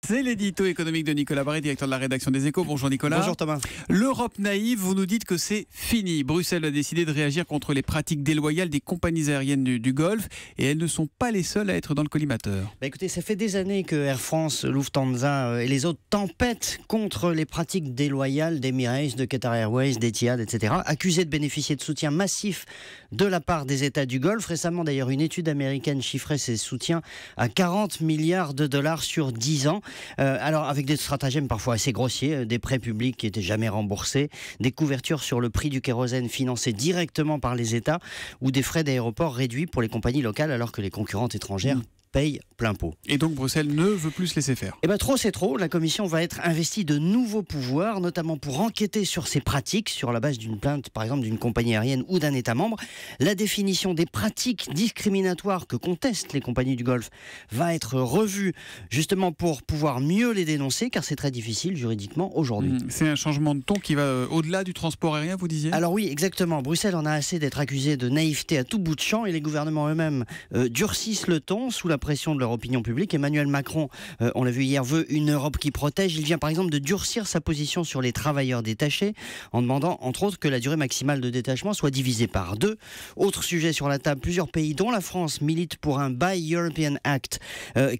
C'est l'édito économique de Nicolas Barré, directeur de la rédaction des Échos. Bonjour Nicolas. Bonjour Thomas. L'Europe naïve, vous nous dites que c'est fini. Bruxelles a décidé de réagir contre les pratiques déloyales des compagnies aériennes du Golfe et elles ne sont pas les seules à être dans le collimateur. Écoutez, ça fait des années que Air France, Lufthansa et les autres tempêtent contre les pratiques déloyales d'Emirates, de Qatar Airways, d'Etihad, etc. Accusés de bénéficier de soutien massif de la part des États du Golfe. Récemment d'ailleurs, une étude américaine chiffrait ces soutiens à 40 milliards de dollars sur 10 ans. Alors avec des stratagèmes parfois assez grossiers, des prêts publics qui n'étaient jamais remboursés, des couvertures sur le prix du kérosène financées directement par les États ou des frais d'aéroport réduits pour les compagnies locales alors que les concurrentes étrangères payent plein pot. Et donc Bruxelles ne veut plus se laisser faire. Eh bien trop c'est trop, la Commission va être investie de nouveaux pouvoirs, notamment pour enquêter sur ces pratiques, sur la base d'une plainte par exemple d'une compagnie aérienne ou d'un État membre. La définition des pratiques discriminatoires que contestent les compagnies du Golfe va être revue justement pour pouvoir mieux les dénoncer, car c'est très difficile juridiquement aujourd'hui. C'est un changement de ton qui va au-delà du transport aérien, vous disiez ? Alors oui, exactement. Bruxelles en a assez d'être accusée de naïveté à tout bout de champ et les gouvernements eux-mêmes durcissent le ton sous la pression de leur opinion publique. Emmanuel Macron, on l'a vu hier, veut une Europe qui protège. Il vient par exemple de durcir sa position sur les travailleurs détachés en demandant entre autres que la durée maximale de détachement soit divisée par 2. Autre sujet sur la table, plusieurs pays dont la France militent pour un Buy European Act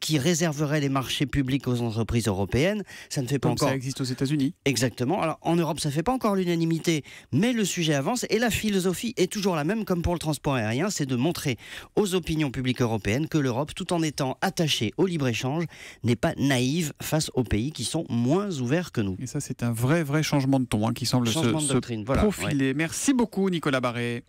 qui réserverait les marchés publics aux entreprises européennes. Ça ne fait pas encore... Ça existe aux États-Unis. Exactement. Alors en Europe, ça ne fait pas encore l'unanimité, mais le sujet avance et la philosophie est toujours la même comme pour le transport aérien, c'est de montrer aux opinions publiques européennes que l'Europe, tout en étant attachée au libre-échange, n'est pas naïve face aux pays qui sont moins ouverts que nous. Et ça, c'est un vrai changement de ton qui semble se profiler. Voilà, ouais. Merci beaucoup Nicolas Barré.